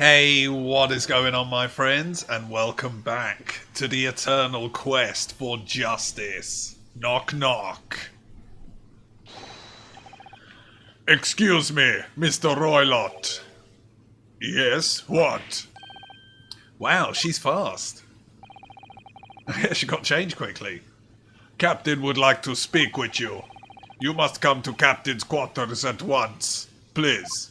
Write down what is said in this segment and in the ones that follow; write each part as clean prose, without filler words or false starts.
Hey, what is going on, my friends, and welcome back to the eternal quest for justice. Knock knock. Excuse me, Mr. Roylott. Yes, what? Wow, she's fast. She got changed quickly. Captain would like to speak with you. You must come to Captain's quarters at once, please.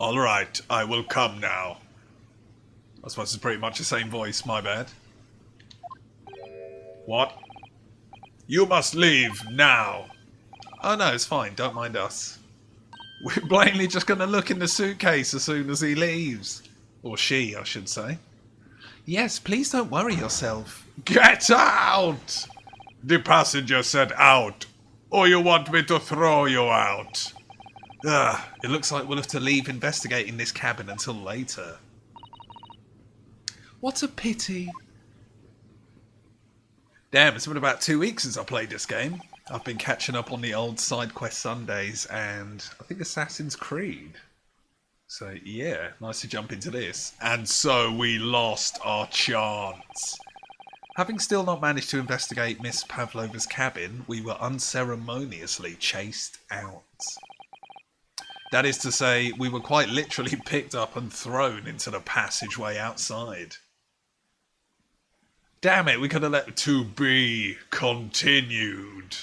Alright, I will come now. I suppose it's pretty much the same voice, my bad. What? You must leave now. Oh no, it's fine, don't mind us. We're blatantly just gonna look in the suitcase as soon as he leaves. Or she, I should say. Yes, please don't worry yourself. Get out! The passenger said out. Or you want me to throw you out? Ugh, it looks like we'll have to leave investigating this cabin until later. What a pity. Damn, it's been about 2 weeks since I played this game. I've been catching up on the old side quest Sundays and I think Assassin's Creed. So yeah, nice to jump into this. And so we lost our chance. Having still not managed to investigate Miss Pavlova's cabin, we were unceremoniously chased out. That is to say, we were quite literally picked up and thrown into the passageway outside. Damn it, we could have let to be continued.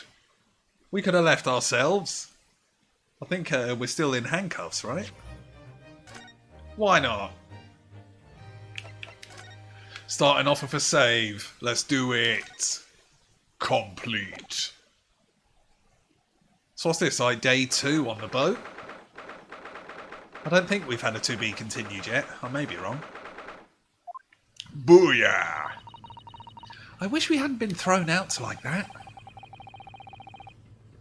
We could have left ourselves. I think we're still in handcuffs, right? Why not? Starting off with a save. Let's do it. Complete. So what's this, like day 2 on the boat? I don't think we've had a to be continued yet. I may be wrong. Booyah! I wish we hadn't been thrown out like that.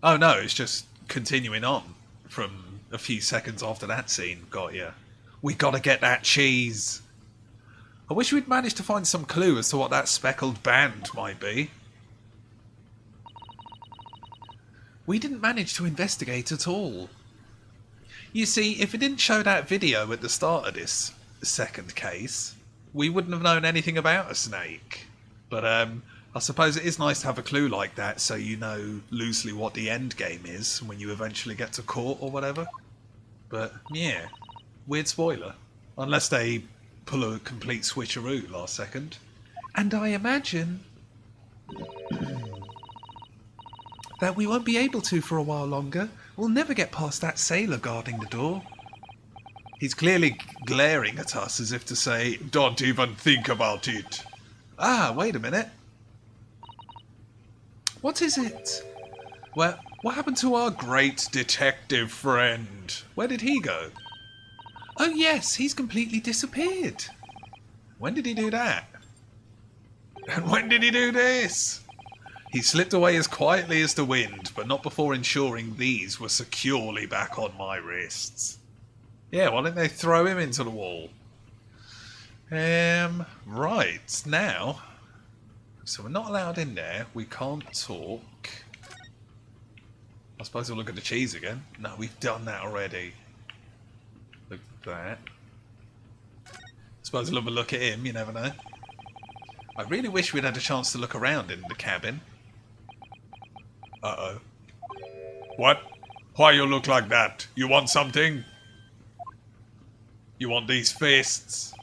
Oh no, it's just continuing on from a few seconds after that scene. Got ya. We gotta get that cheese. I wish we'd managed to find some clue as to what that speckled band might be. We didn't manage to investigate at all. You see, if it didn't show that video at the start of this second case, we wouldn't have known anything about a snake. But I suppose it is nice to have a clue like that so you know loosely what the end game is when you eventually get to court or whatever. But yeah, weird spoiler. Unless they pull a complete switcheroo last second. And I imagine that we won't be able to for a while longer. We'll never get past that sailor guarding the door. He's clearly glaring at us as if to say, don't even think about it. Ah, wait a minute. What is it? Well, what happened to our great detective friend? Where did he go? Oh yes, he's completely disappeared. When did he do that? And when did he do this? He slipped away as quietly as the wind, but not before ensuring these were securely back on my wrists. Yeah, why didn't they throw him into the wall? Right, now... So we're not allowed in there, we can't talk. I suppose we'll look at the cheese again. No, we've done that already. Look at that. I suppose we'll have a look at him, you never know. I really wish we'd had a chance to look around in the cabin. Uh-oh. What? Why you look like that? You want something? You want these fists?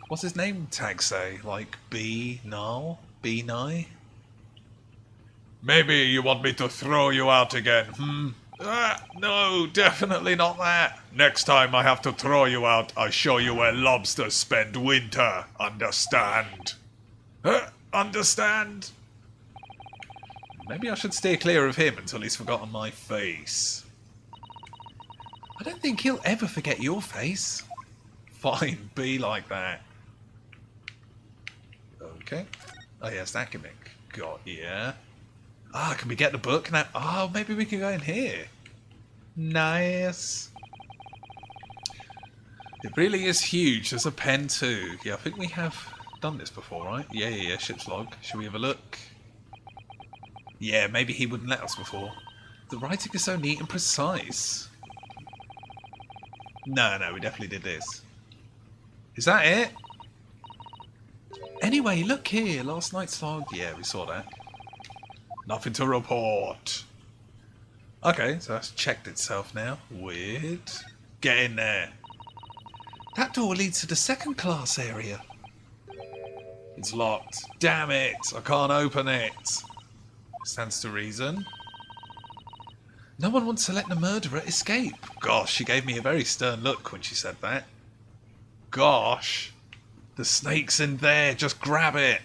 What's his name tag say? Like B Null? B Nye? Maybe you want me to throw you out again, no, definitely not that. Next time I have to throw you out, I show you where lobsters spend winter. Understand? Understand? Maybe I should steer clear of him until he's forgotten my face. I don't think he'll ever forget your face. Fine, be like that. Okay. Oh yes, that gimmick. Got yeah. Ah, can we get the book now? Oh, maybe we can go in here. Nice. It really is huge. There's a pen too. Yeah, I think we have done this before, right? Yeah. Ship's log. Should we have a look? Yeah, maybe he wouldn't let us before. The writing is so neat and precise. No, we definitely did this. Is that it? Anyway, look here. Last night's log. Yeah, we saw that. Nothing to report. Okay, so that's checked itself now. Weird. Get in there. That door leads to the second class area. It's locked. Damn it. I can't open it. Stands to reason. No one wants to let the murderer escape. Gosh, she gave me a very stern look when she said that. Gosh. The snake's in there. Just grab it.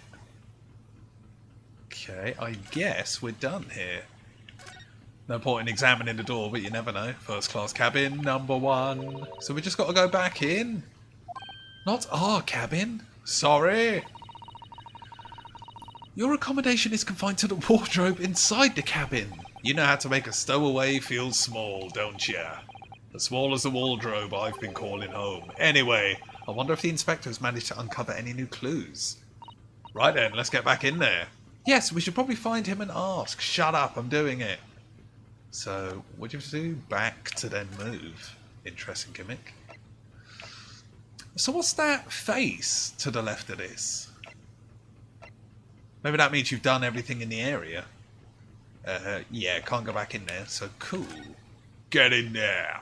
Okay, I guess we're done here. No point in examining the door, but you never know. First class cabin, number 1. So we just got to go back in. Not our cabin. Sorry. Your accommodation is confined to the wardrobe inside the cabin. You know how to make a stowaway feel small, don't ya? As small as the wardrobe I've been calling home. Anyway, I wonder if the inspector's managed to uncover any new clues. Right then, let's get back in there. Yes, we should probably find him and ask. Shut up, I'm doing it. So, what do you have to do? Back to then move. Interesting gimmick. So what's that face to the left of this? Maybe that means you've done everything in the area. Yeah, can't go back in there, so cool. Get in there.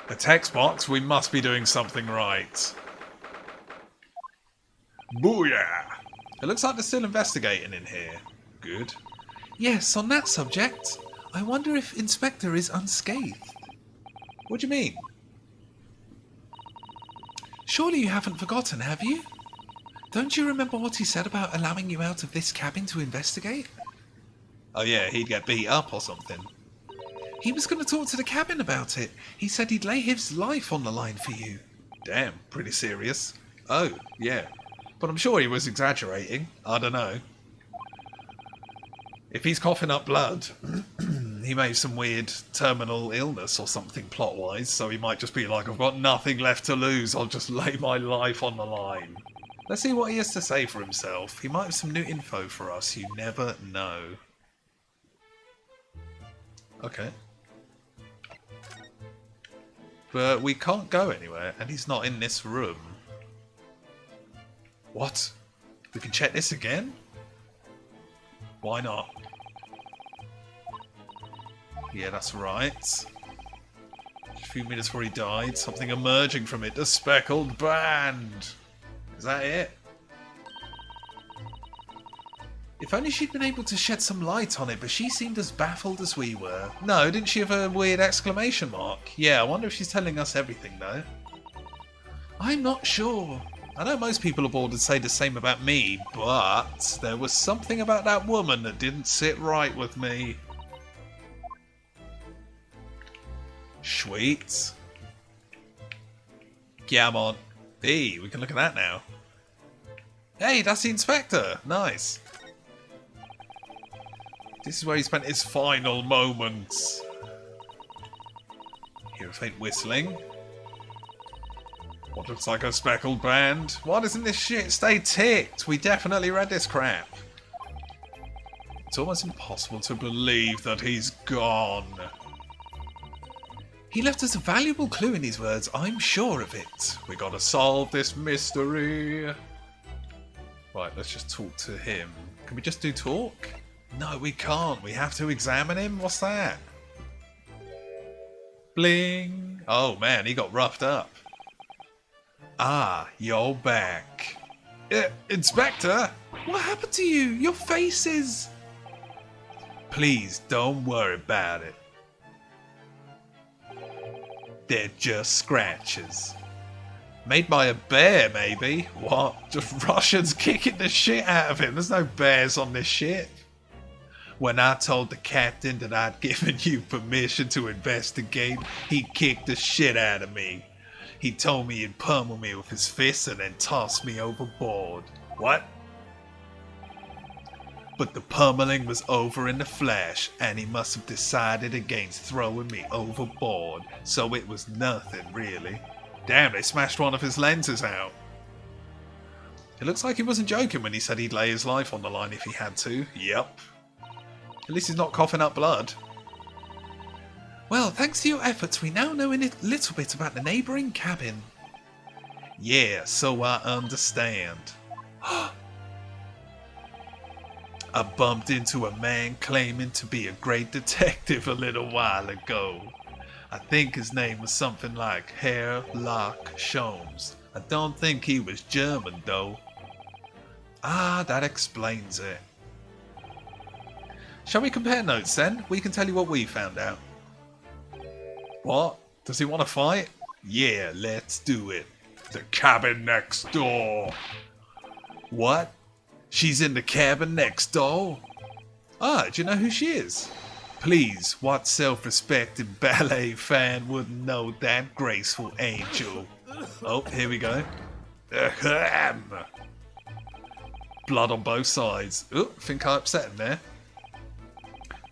A text box, we must be doing something right. Booyah! It looks like they're still investigating in here. Good. Yes, on that subject, I wonder if Inspector is unscathed. What do you mean? Surely you haven't forgotten, have you? Don't you remember what he said about allowing you out of this cabin to investigate? Oh yeah, he'd get beat up or something. He was going to talk to the cabin about it. He said he'd lay his life on the line for you. Damn, pretty serious. Oh, yeah. But I'm sure he was exaggerating. I don't know. If he's coughing up blood, he may have some weird terminal illness or something plot-wise, so he might just be like, I've got nothing left to lose, I'll just lay my life on the line. Let's see what he has to say for himself. He might have some new info for us, you never know. Okay. But we can't go anywhere, and he's not in this room. What? We can check this again? Why not? Yeah, that's right. A few minutes before he died, something emerging from it. The speckled band! Is that it? If only she'd been able to shed some light on it, but she seemed as baffled as we were. No, didn't she have a weird exclamation mark? Yeah, I wonder if she's telling us everything, though. I'm not sure. I know most people aboard would say the same about me, but there was something about that woman that didn't sit right with me. Sweet. Yeah, I'm on. Hey, we can look at that now. Hey, that's the inspector. Nice. This is where he spent his final moments. Hear a faint whistling. What looks like a speckled band. Why doesn't this shit stay ticked? We definitely read this crap. It's almost impossible to believe that he's gone. He left us a valuable clue in his words, I'm sure of it. We gotta solve this mystery. Right, let's just talk to him. Can we just do talk? No, we can't. We have to examine him. What's that? Bling. Oh man, he got roughed up. Ah, you're back. Inspector? What happened to you? Your face is... Please, don't worry about it. They're just scratches. Made by a bear, maybe? What? Just Russians kicking the shit out of him. There's no bears on this ship. When I told the captain that I'd given you permission to investigate, he kicked the shit out of me. He told me he'd pummel me with his fists and then toss me overboard. What? But the pummeling was over in the flash, and he must have decided against throwing me overboard, so it was nothing really. Damn, they smashed one of his lenses out. It looks like he wasn't joking when he said he'd lay his life on the line if he had to. Yep. At least he's not coughing up blood. Well, thanks to your efforts, we now know a little bit about the neighbouring cabin. Yeah, so I understand. I bumped into a man claiming to be a great detective a little while ago. I think his name was something like Herlock Sholmes. I don't think he was German though. Ah, that explains it. Shall we compare notes then? We can tell you what we found out. What? Does he want to fight? Yeah, let's do it. The cabin next door. What? She's in the cabin next door? Ah, do you know who she is? Please, what self-respecting ballet fan wouldn't know that graceful angel? Oh, here we go. Ahem. Blood on both sides. Oh, I think I upset him there.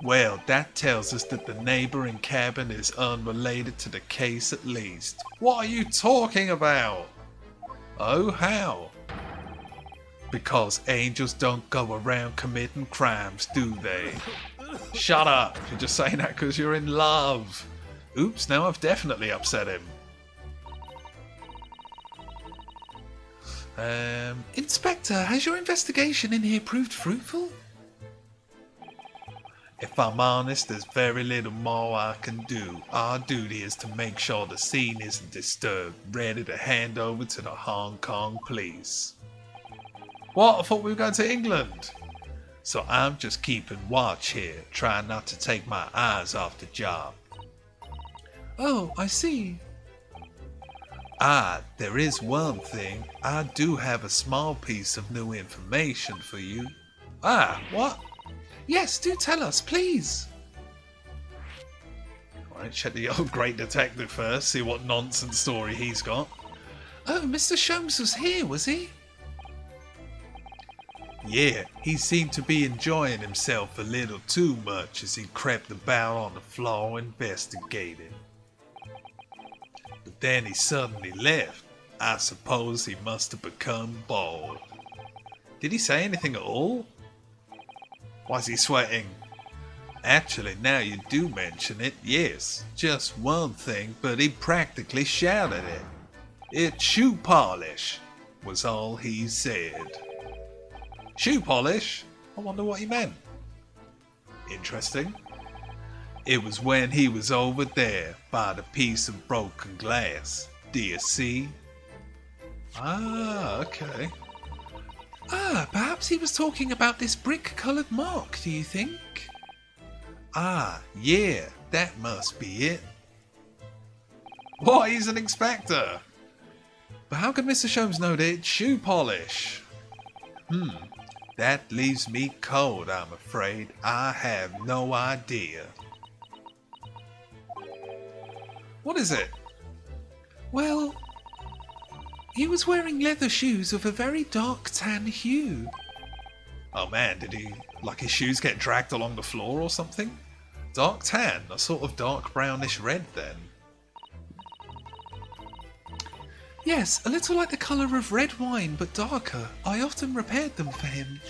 Well, that tells us that the neighbouring cabin is unrelated to the case at least. What are you talking about? Oh, how? Because angels don't go around committing crimes, do they? Shut up! You're just saying that because you're in love. Oops, now I've definitely upset him. Inspector, has your investigation in here proved fruitful? If I'm honest, there's very little more I can do. Our duty is to make sure the scene isn't disturbed, ready to hand over to the Hong Kong police. What? I thought we were going to England. So I'm just keeping watch here, trying not to take my eyes off the job. Oh, I see. Ah, there is one thing. I do have a small piece of new information for you. Ah, what? Yes, do tell us, please. Alright, check the old great detective first, see what nonsense story he's got. Oh, Mr. Sholmes was here, was he? Yeah, he seemed to be enjoying himself a little too much as he crept about on the floor investigating. But then he suddenly left. I suppose he must have become bored. Did he say anything at all? Why is he sweating? Actually, now you do mention it, yes. Just one thing, but he practically shouted it. It's shoe polish, was all he said. Shoe polish? I wonder what he meant. Interesting. It was when he was over there by the piece of broken glass. Do you see? Ah, okay. Ah, perhaps he was talking about this brick-coloured mark, do you think? Ah, yeah, that must be it. What? He's an inspector! But how could Mr. Sholmes know that it's shoe polish? That leaves me cold, I'm afraid. I have no idea. What is it? Well, he was wearing leather shoes of a very dark tan hue. Oh man, did he, like his shoes get dragged along the floor or something? Dark tan, a sort of dark brownish red then. Yes, a little like the colour of red wine, but darker. I often repaired them for him.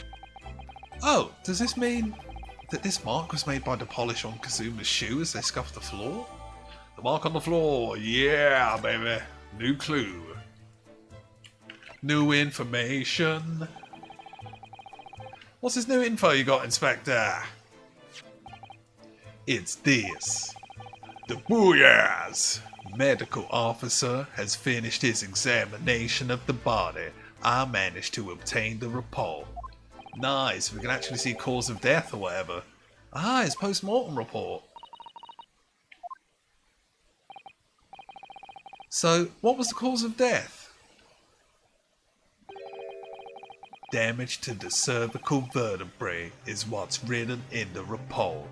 Oh, does this mean that this mark was made by the polish on Kazuma's shoe as they scuffed the floor? The mark on the floor, yeah, baby. New clue. New information. What's this new info you got, Inspector? It's this. The Booyahs! Medical officer has finished his examination of the body. I managed to obtain the report. Nice, we can actually see cause of death or whatever. Ah, his post-mortem report. So, what was the cause of death? Damage to the cervical vertebrae is what's written in the report.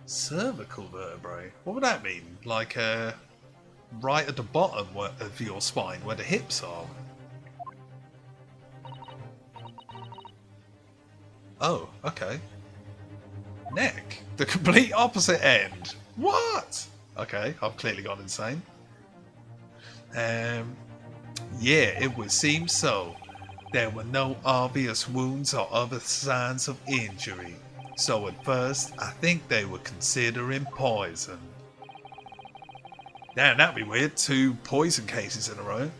Cervical vertebrae? What would that mean? Like, right at the bottom of your spine, where the hips are? Oh, okay. Neck. The complete opposite end. What? Okay, I've clearly gone insane. Yeah, it would seem so. There were no obvious wounds or other signs of injury. So at first, I think they were considering poison. Damn, that'd be weird. 2 poison cases in a row.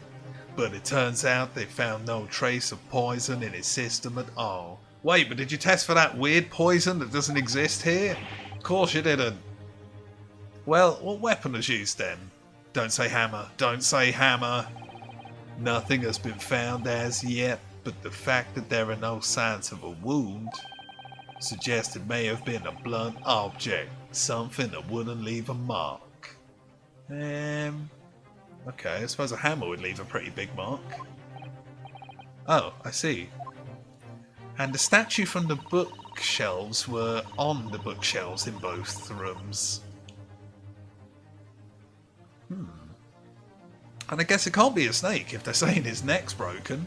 But it turns out they found no trace of poison in his system at all. Wait, but did you test for that weird poison that doesn't exist here? Of course you didn't. Well, what weapon was used then? Don't say hammer. Don't say hammer. Nothing has been found as yet, but the fact that there are no signs of a wound suggests it may have been a blunt object. Something that wouldn't leave a mark. Okay, I suppose a hammer would leave a pretty big mark. Oh, I see. And the statue from the bookshelves were on the bookshelves in both rooms. And I guess it can't be a snake if they're saying his neck's broken.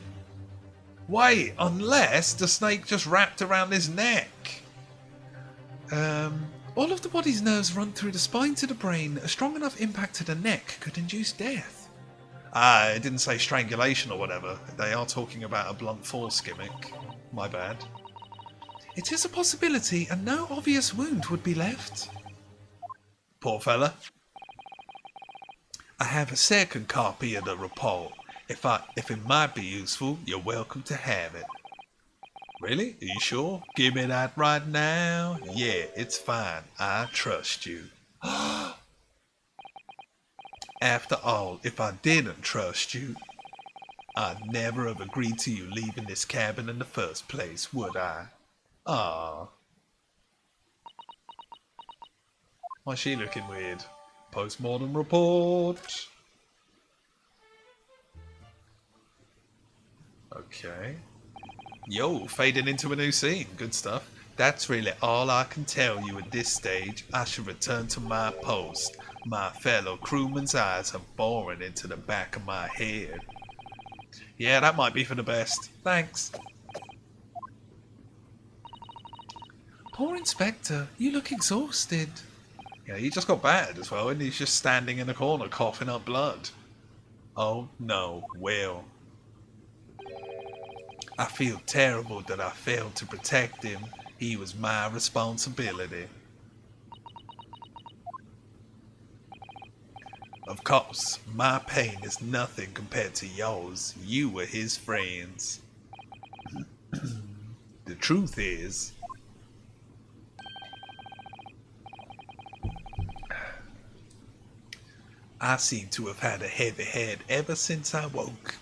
Wait, unless the snake just wrapped around his neck. All of the body's nerves run through the spine to the brain. A strong enough impact to the neck could induce death. Ah, it didn't say strangulation or whatever. They are talking about a blunt force gimmick. My bad. It is a possibility, and no obvious wound would be left. Poor fella. I have a second copy of the report. If it might be useful, you're welcome to have it. Really? Are you sure? Give me that right now. Yeah, it's fine. I trust you. After all, if I didn't trust you, I'd never have agreed to you leaving this cabin in the first place, would I? Ah. Why's she looking weird? Postmortem report. Okay. Yo, fading into a new scene. Good stuff. That's really all I can tell you at this stage. I should return to my post. My fellow crewmen's eyes are boring into the back of my head. Yeah, that might be for the best. Thanks. Poor Inspector, you look exhausted. Yeah, he just got battered as well, and he's just standing in a corner coughing up blood. Oh no, Will. I feel terrible that I failed to protect him. He was my responsibility. Of course, my pain is nothing compared to yours. You were his friends. The truth is, I seem to have had a heavy head ever since I woke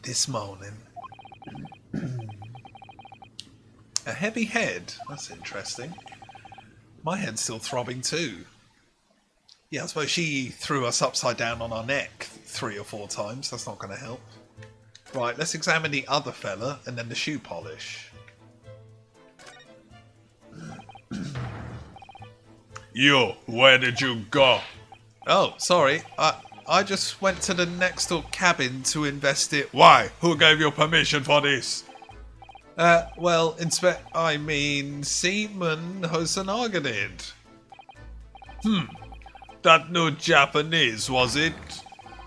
this morning. A heavy head? That's interesting. My head's still throbbing too. Yeah, I suppose she threw us upside down on our neck 3 or 4 times. That's not going to help. Right, let's examine the other fella and then the shoe polish. Yo, where did you go? Oh, sorry. I just went to the next door cabin to investigate. Why? Who gave you permission for this? Well, Seaman Hosanaga did. That new Japanese, was it?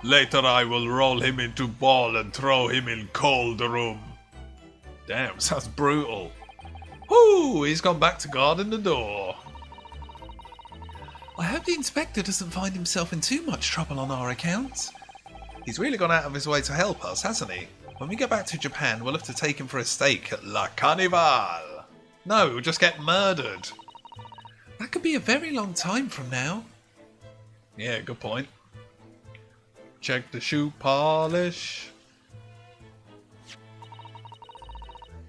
Later I will roll him into ball and throw him in cold room. Damn, sounds brutal. Whoo, he's gone back to guarding the door. I hope the inspector doesn't find himself in too much trouble on our account. He's really gone out of his way to help us, hasn't he? When we get back to Japan, we'll have to take him for a steak at La Carnival. No, we'll just get murdered. That could be a very long time from now. Yeah, good point. Check the shoe polish.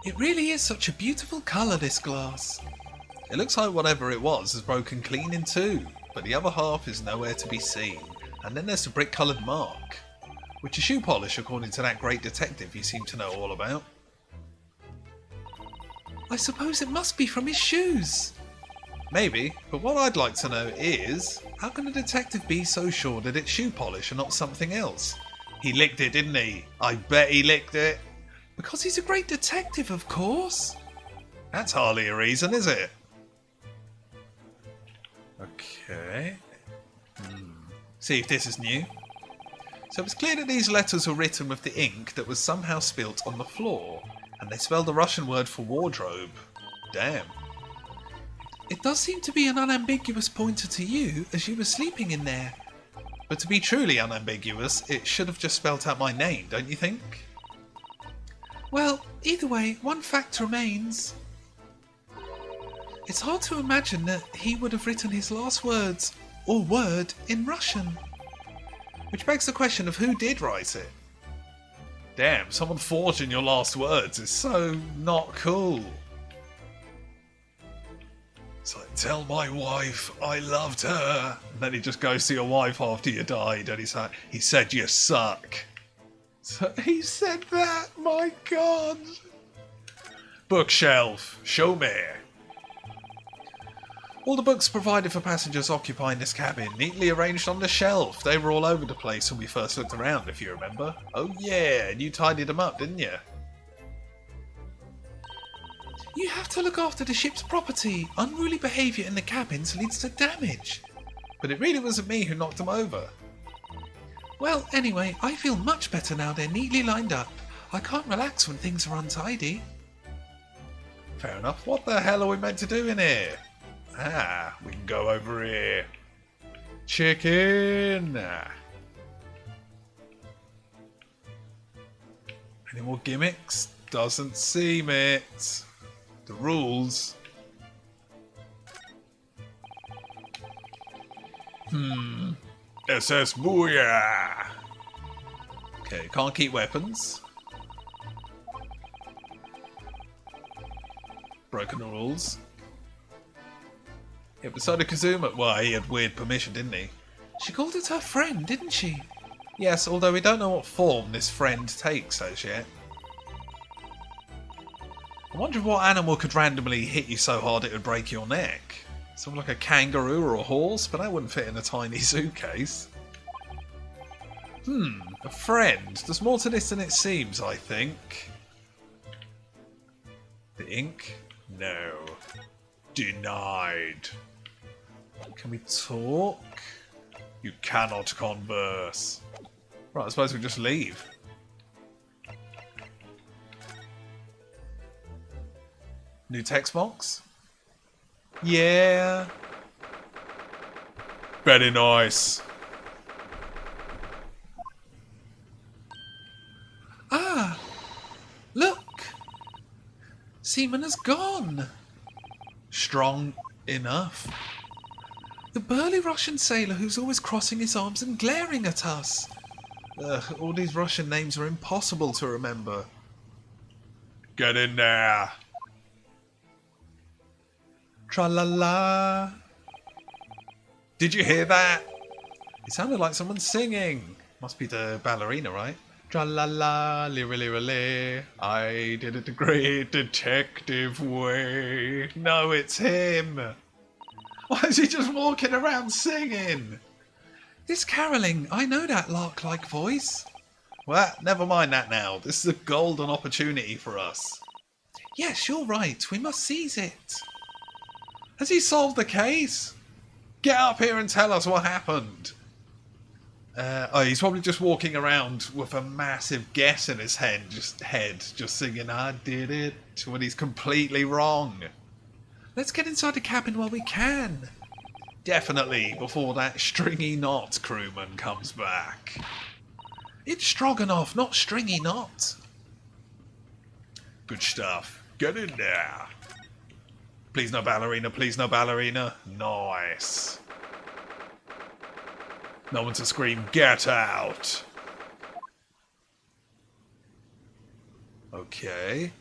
It really is such a beautiful colour, this glass. It looks like whatever it was has broken clean in two, but the other half is nowhere to be seen. And then there's the brick-coloured mark, which is shoe polish according to that great detective you seem to know all about. I suppose it must be from his shoes. Maybe, but what I'd like to know is, how can a detective be so sure that it's shoe polish and not something else? He licked it, didn't he? I bet he licked it. Because he's a great detective, of course. That's hardly a reason, is it? Okay. See if this is new. So it's clear that these letters were written with the ink that was somehow spilt on the floor, and they spell the Russian word for wardrobe. Damn. It does seem to be an unambiguous pointer to you, as you were sleeping in there. But to be truly unambiguous, it should have just spelt out my name, don't you think? Well, either way, one fact remains. It's hard to imagine that he would have written his last words, or word, in Russian. Which begs the question of who did write it. Damn, someone forging your last words is so not cool. It's like, tell my wife I loved her. And then he just goes to your wife after you died and he's like, he said you suck. So he said that? My God. Bookshelf, show me. All the books provided for passengers occupying this cabin, neatly arranged on the shelf. They were all over the place when we first looked around, if you remember. Oh yeah, and you tidied them up, didn't you? You have to look after the ship's property. Unruly behaviour in the cabins leads to damage. But it really wasn't me who knocked them over. Well, anyway, I feel much better now they're neatly lined up. I can't relax when things are untidy. Fair enough. What the hell are we meant to do in here? Ah, we can go over here. Chicken! Any more gimmicks? Doesn't seem it. The rules. SS Booyah! Okay, can't keep weapons. Broken the rules. Yeah, but so did Kazuma. Well, he had weird permission, didn't he? She called it her friend, didn't she? Yes, although we don't know what form this friend takes as yet. I wonder what animal could randomly hit you so hard it would break your neck. Something like a kangaroo or a horse, but that wouldn't fit in a tiny suitcase. A friend. There's more to this than it seems, I think. The ink? No. Denied. Can we talk? You cannot converse. Right, I suppose we just leave. New text box? Yeah. Very nice. Ah! Look! Seaman has gone. Strong enough. The burly Russian sailor who's always crossing his arms and glaring at us. All these Russian names are impossible to remember. Get in there. Tra-la-la. Did you hear that? It sounded like someone singing. Must be the ballerina, right? Tra-la-la, li-li-li-li. I did it the great detective way. No, it's him. Why is he just walking around singing? This caroling, I know that lark-like voice. Well, never mind that now. This is a golden opportunity for us. Yes, you're right. We must seize it. Has he solved the case? Get up here and tell us what happened. He's probably just walking around with a massive guess in his head, just singing, I did it, when he's completely wrong. Let's get inside the cabin while we can. Definitely, before that stringy knot crewman comes back. It's Stroganoff, not Stringy Knot. Good stuff. Get in there. Please no ballerina, please no ballerina. Nice. No one to scream, get out. Okay.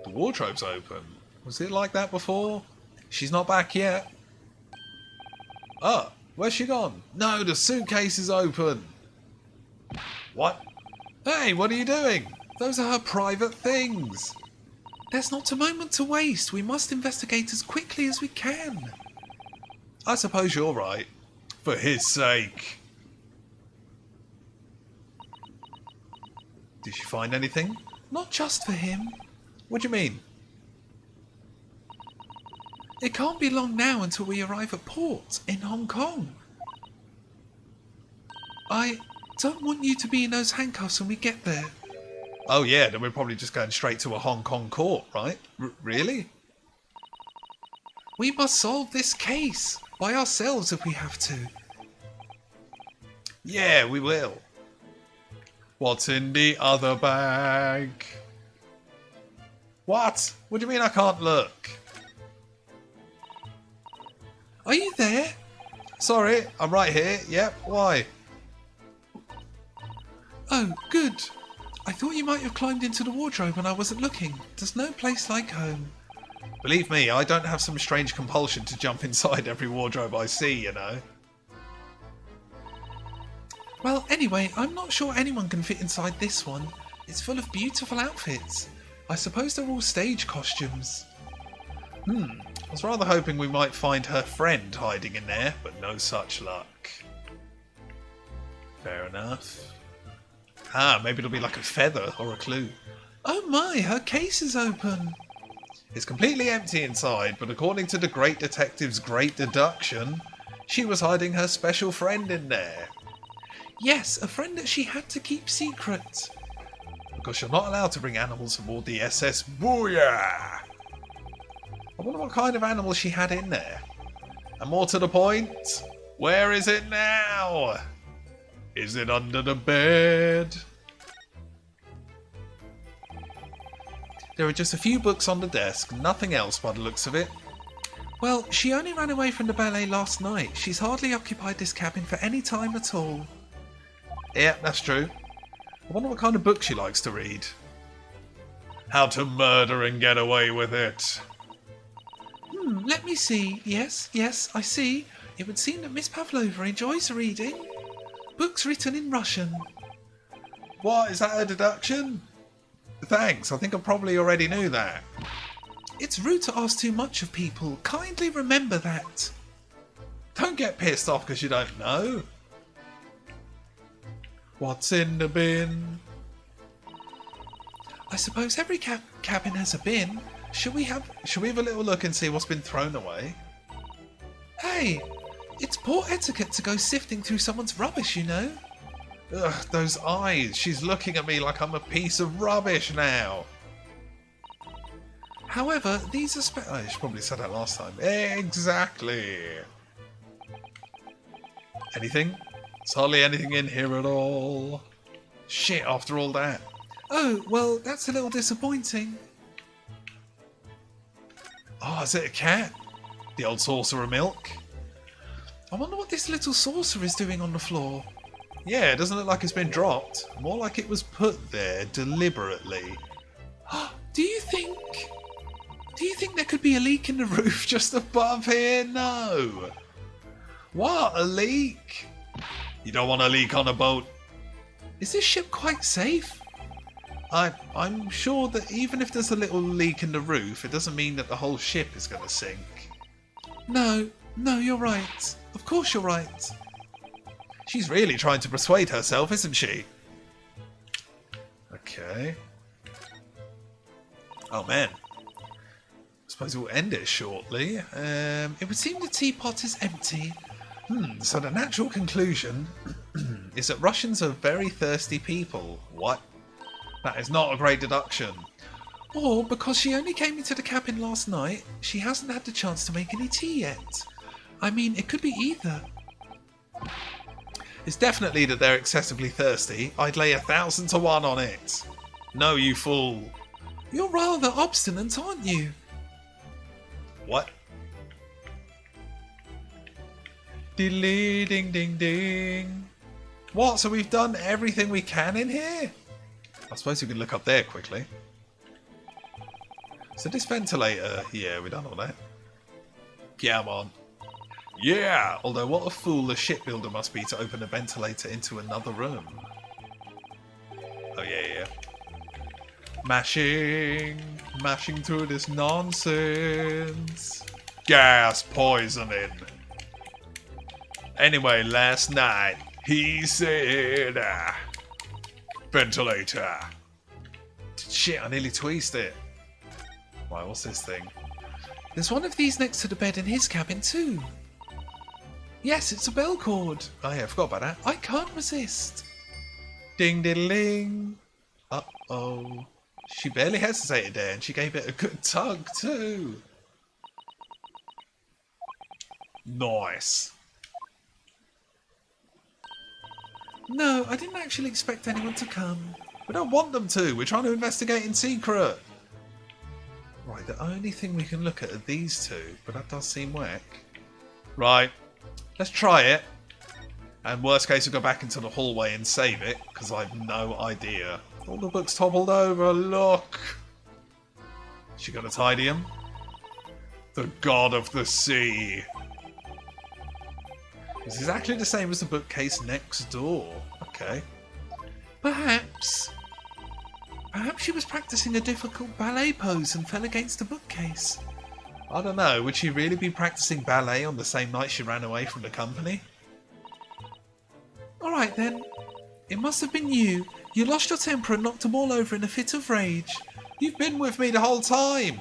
The wardrobe's open. Was it like that before? She's not back yet. Oh, where's she gone? No, the suitcase is open. What? Hey, what are you doing? Those are her private things. There's not a moment to waste. We must investigate as quickly as we can. I suppose you're right. For his sake. Did she find anything? Not just for him. What do you mean? It can't be long now until we arrive at port in Hong Kong. I don't want you to be in those handcuffs when we get there. Oh yeah, then we're probably just going straight to a Hong Kong court, right? Really? We must solve this case by ourselves if we have to. Yeah, we will. What's in the other bag? What? What do you mean I can't look? Are you there? Sorry, I'm right here. Yep, why? Oh, good. I thought you might have climbed into the wardrobe when I wasn't looking. There's no place like home. Believe me, I don't have some strange compulsion to jump inside every wardrobe I see, you know. Well, anyway, I'm not sure anyone can fit inside this one. It's full of beautiful outfits. I suppose they're all stage costumes. I was rather hoping we might find her friend hiding in there, but no such luck. Fair enough. Ah, maybe it'll be like a feather or a clue. Oh my, her case is open. It's completely empty inside, but according to the great detective's great deduction, she was hiding her special friend in there. Yes, a friend that she had to keep secret. Because you're not allowed to bring animals aboard the SS Booyah! I wonder what kind of animal she had in there. And more to the point, where is it now? Is it under the bed? There are just a few books on the desk, nothing else by the looks of it. Well, she only ran away from the ballet last night. She's hardly occupied this cabin for any time at all. Yeah, that's true. I wonder what kind of book she likes to read. How to murder and get away with it. Let me see. Yes, I see. It would seem that Miss Pavlova enjoys reading. Books written in Russian. What, is that a deduction? Thanks, I think I probably already knew that. It's rude to ask too much of people. Kindly remember that. Don't get pissed off because you don't know. What's in the bin? I suppose every cabin has a bin. Should we have a little look and see what's been thrown away? Hey, it's poor etiquette to go sifting through someone's rubbish, you know. Ugh, those eyes. She's looking at me like I'm a piece of rubbish now. However, these are I should probably said that last time. Exactly. Anything? There's hardly anything in here at all. Shit, after all that. Oh, well, that's a little disappointing. Oh, is it a cat? The old saucer of milk? I wonder what this little saucer is doing on the floor. Yeah, it doesn't look like it's been dropped. More like it was put there deliberately. Do you think there could be a leak in the roof Just above here? No. What? A leak? You don't want a leak on a boat. Is this ship quite safe? I'm sure that even if there's a little leak in the roof, it doesn't mean that the whole ship is going to sink. No, you're right. Of course you're right. She's really trying to persuade herself, isn't she? Okay. Oh man. I suppose we'll end it shortly. It would seem the teapot is empty. So the natural conclusion is that Russians are very thirsty people. What? That is not a great deduction. Or because she only came into the cabin last night, she hasn't had the chance to make any tea yet. I mean, it could be either. It's definitely that they're excessively thirsty. I'd lay 1,000 to 1 on it. No, you fool. You're rather obstinate, aren't you? What? Diddly ding ding ding. What? So we've done everything we can in here? I suppose we can look up there quickly. So this ventilator, yeah, we've done all that. Come on. Yeah! Although what a fool the shipbuilder must be to open a ventilator into another room. Oh yeah. Mashing through this nonsense. Gas poisoning. Anyway, last night he said, ventilator. Shit, I nearly tweezed it. Right, what's this thing? There's one of these next to the bed in his cabin too. Yes, it's a bell cord. Oh yeah, I forgot about that. I can't resist. Ding diddle ding. Uh-oh. She barely hesitated there and she gave it a good tug too. Nice. No, I didn't actually expect anyone to come. We don't want them to. We're trying to investigate in secret. Right, the only thing we can look at are these two, but that does seem whack. Right, let's try it. And worst case, we'll go back into the hallway and save it, because I have no idea. All the books toppled over, look. She gonna tidy him? The god of the sea. It's exactly the same as the bookcase next door. Okay. Perhaps she was practicing a difficult ballet pose and fell against the bookcase. I don't know, would she really be practicing ballet on the same night she ran away from the company? Alright then. It must have been you. You lost your temper and knocked them all over in a fit of rage. You've been with me the whole time.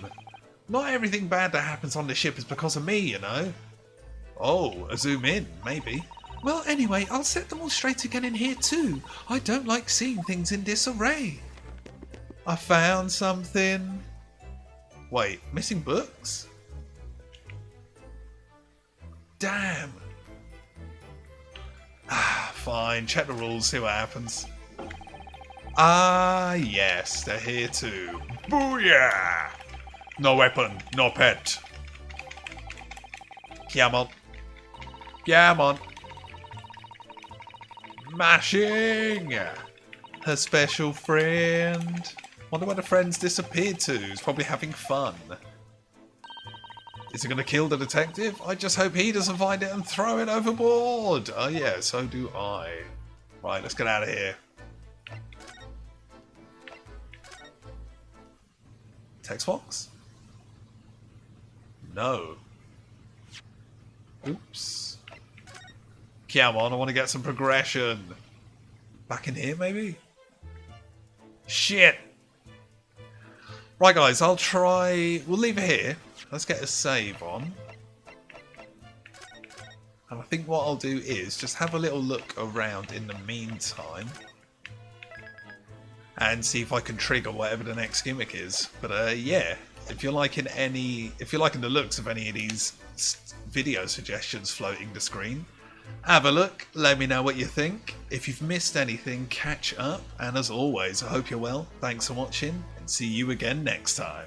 Not everything bad that happens on the ship is because of me, you know. Oh, a zoom in, maybe. Well, anyway, I'll set them all straight again in here too. I don't like seeing things in disarray. I found something. Wait, missing books? Damn. Fine, check the rules, see what happens. Ah, yes, they're here too. Booyah! No weapon, no pet. Come on. Come on. Mashing! Her special friend. Wonder where the friend's disappeared to. He's probably having fun. Is he going to kill the detective? I just hope he doesn't find it and throw it overboard. Oh yeah, so do I. Right, let's get out of here. Text box? No. Oops. Come on, I want to get some progression. Back in here, maybe? Shit! Right, guys, I'll try... We'll leave it here. Let's get a save on. And I think what I'll do is just have a little look around in the meantime. And see if I can trigger whatever the next gimmick is. But yeah, if you're liking the looks of any of these video suggestions floating the screen, have a look, let me know what you think. If you've missed anything, catch up. And as always, I hope you're well. Thanks for watching, and see you again next time.